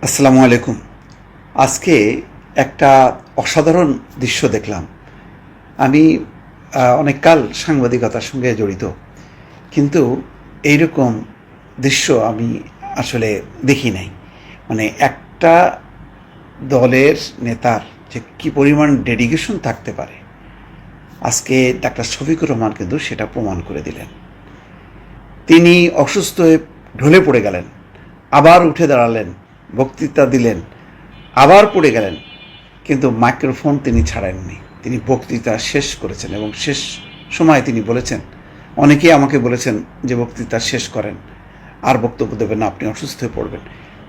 আসসালামু আলাইকুম। আজকে একটা অসাধারণ দৃশ্য দেখলাম। আমি অনেককাল সাংবাদিকতার সঙ্গে জড়িত, কিন্তু এইরকম দৃশ্য আমি আসলে দেখি নাই। মানে একটা দলের নেতার যে কী পরিমাণ ডেডিকেশন থাকতে পারে, আজকে ডাক্তার শফিকুর রহমান কিন্তু সেটা প্রমাণ করে দিলেন। তিনি অসুস্থ হয়ে ঢলে পড়ে গেলেন, আবার উঠে দাঁড়ালেন, বক্তৃতা দিলেন, আবার পড়ে গেলেন, কিন্তু মাইক্রোফোন তিনি ছাড়েননি। তিনি বক্তৃতা শেষ করেছেন এবং শেষ সময় তিনি বলেছেন, অনেকেই আমাকে বলেছেন যে বক্তৃতা শেষ করেন, আর বক্তব্য দেবেন না, আপনি অসুস্থ হয়ে পড়বেন।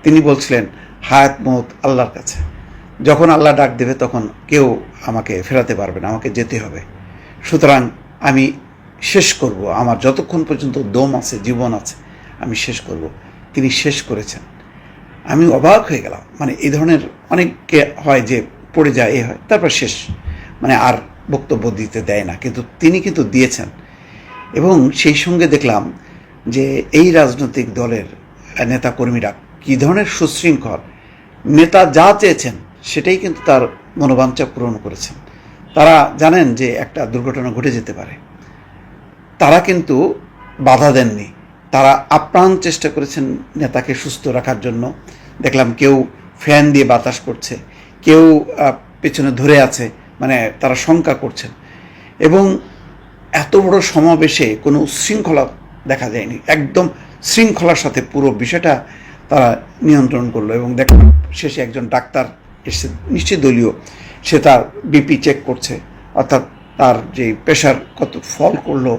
তিনি বলছিলেন হায়াত মৌত আল্লাহর কাছে, যখন আল্লাহ ডাক দেবে তখন কেউ আমাকে ফেরাতে পারবে না, আমাকে যেতে হবে। সুতরাং আমি শেষ করব, আমার যতক্ষণ পর্যন্ত দম আছে, জীবন আছে, আমি শেষ করব। তিনি শেষ করেছেন। আমি অবাক হয়ে গেলাম। মানে এই ধরনের অনেককে হয় যে পড়ে যায়, এ হয়, তারপর শেষ, মানে আর বক্তব্য দিতে দেয় না, কিন্তু তিনি কিন্তু দিয়েছেন। এবং সেই সঙ্গে দেখলাম যে এই রাজনৈতিক দলের নেতাকর্মীরা কী ধরনের সুশৃঙ্খল। নেতা যা চেয়েছেন সেটাই কিন্তু তার মনোবাঞ্ছা পূরণ করেছেন। তারা জানেন যে একটা দুর্ঘটনা ঘটে যেতে পারে, তারা কিন্তু বাধা দেননি। তারা আপ্রাণ চেষ্টা করেছেন নেতাকে সুস্থ রাখার জন্য। দেখলাম কেউ ফ্যান দিয়ে বাতাস করছে, কেউ পেছনে ধরে আছে, মানে তারা শঙ্কা করছেন। এবং এত বড় সমাবেশে কোনো উচ্ছৃঙ্খলা দেখা যায়নি, একদম শৃঙ্খলার সাথে পুরো বিষয়টা তারা নিয়ন্ত্রণ করলো। এবং দেখলাম শেষে একজন ডাক্তার এসে, নিশ্চয়ই দলীয়, সে তার বিপি চেক করছে, অর্থাৎ তার যে প্রেশার কত ফল করলো,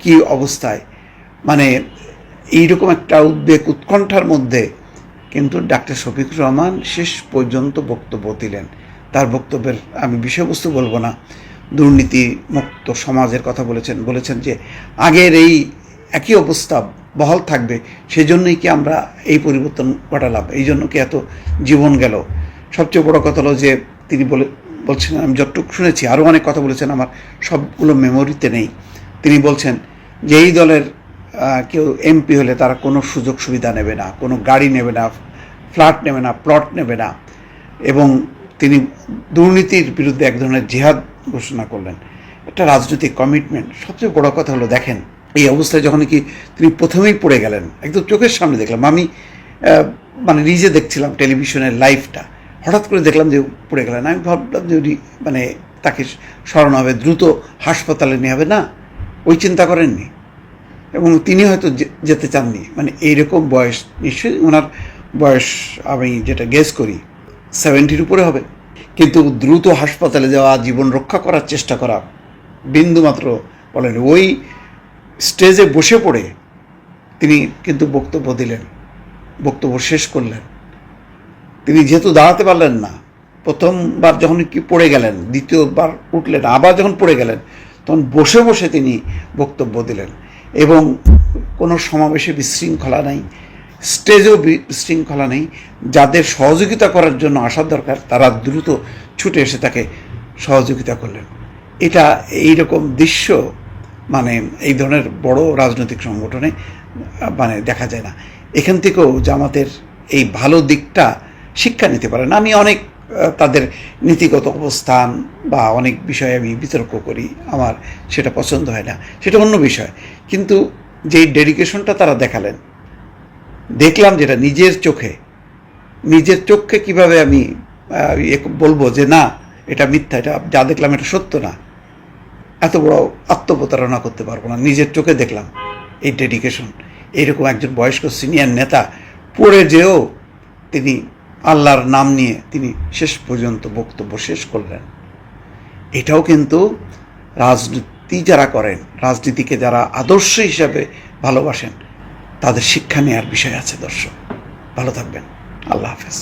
কী অবস্থায়। মানে এইরকম একটা উদ্বেগ, উৎকণ্ঠার মধ্যে কিন্তু ডাক্তার শফিকুর রহমান শেষ পর্যন্ত বক্তব্য দিলেন। তার বক্তব্যের আমি বিষয়বস্তু বলবো না, দুর্নীতি মুক্ত সমাজের কথা বলেছেন যে আগের এই একই অবস্থা বহাল থাকবে, সেজন্যই কি আমরা এই পরিবর্তন ঘটালাম, এই জন্য কি এত জীবন গেল। সবচেয়ে বড় কথা হলো যে তিনি বলছেন, আমি যতটুকু শুনেছি, আরও অনেক কথা বলেছেন, আমার সবগুলো মেমোরিতে নেই। তিনি বলছেন যে এই দলের কেউ এমপি হলে তারা কোনো সুযোগ সুবিধা নেবে না, কোনো গাড়ি নেবে না, ফ্ল্যাট নেবে না, প্লট নেবে না। এবং তিনি দুর্নীতির বিরুদ্ধে এক ধরনের জিহাদ ঘোষণা করলেন, একটা রাজনৈতিক কমিটমেন্ট। সবচেয়ে বড় কথা হলো, দেখেন এই অবস্থায় যখন কি তিনি প্রথমেই পড়ে গেলেন, একদম চোখের সামনে দেখলাম, আমি মানে নিজে দেখছিলাম টেলিভিশনের লাইভটা, হঠাৎ করে দেখলাম যে পড়ে গেলেন। আমি ভাবলাম যে মানে তাকে সরানো হবে, দ্রুত হাসপাতালে নিয়ে হবে, না, ওই চিন্তা করেননি। এবং তিনি হয়তো যেতে চাননি। মানে এইরকম বয়স, নিশ্চয়ই ওনার বয়স আমি যেটা গেস করি 70-র উপরে হবে, কিন্তু দ্রুত হাসপাতালে যাওয়া, জীবন রক্ষা করার চেষ্টা করা বিন্দুমাত্র বলেন। ওই স্টেজে বসে পড়ে তিনি কিন্তু বক্তব্য দিলেন, বক্তব্য শেষ করলেন। তিনি যেহেতু দাঁড়াতে পারলেন না, প্রথমবার যখন কি পড়ে গেলেন, দ্বিতীয়বার উঠলেন, আবার যখন পড়ে গেলেন, তখন বসে বসে তিনি বক্তব্য দিলেন। এবং কোনো সমাবেশে বিশৃঙ্খলা নেই, স্টেজেও বিশৃঙ্খলা নেই। যাদের সহযোগিতা করার জন্য আসার দরকার, তারা দ্রুত ছুটে এসে তাকে সহযোগিতা করলেন। এটা এইরকম দৃশ্য মানে এই ধরনের বড় রাজনৈতিক সংগঠনে মানে দেখা যায় না। এখান থেকেও জামাতের এই ভালো দিকটা শিক্ষা নিতে পারেন। আমি অনেক তাদের নীতিগত অবস্থান বা অনেক বিষয়ে আমি বিতর্ক করি, আমার সেটা পছন্দ হয় না, সেটা অন্য বিষয়। কিন্তু যেই ডেডিকেশনটা তারা দেখালেন, দেখলাম যেটা নিজের চোখে কিভাবে আমি বলবো যে না এটা মিথ্যা, এটা যা দেখলাম এটা সত্য না। এত বড় আত্মপ্রতারণা করতে পারবো না। নিজের চোখে দেখলাম এই ডেডিকেশন। এইরকম একজন বয়স্ক সিনিয়র নেতা পড়ে যেও তিনি আল্লাহর নাম নিয়ে তিনি শেষ পর্যন্ত বক্তব্য শেষ করলেন। এটাও কিন্তু রাজনীতি যারা করেন, রাজনীতিকে যারা আদর্শ হিসাবে ভালোবাসেন, তাদের শিক্ষা নেওয়ার বিষয় আছে। দর্শক, ভালো থাকবেন। আল্লাহ হাফেজ।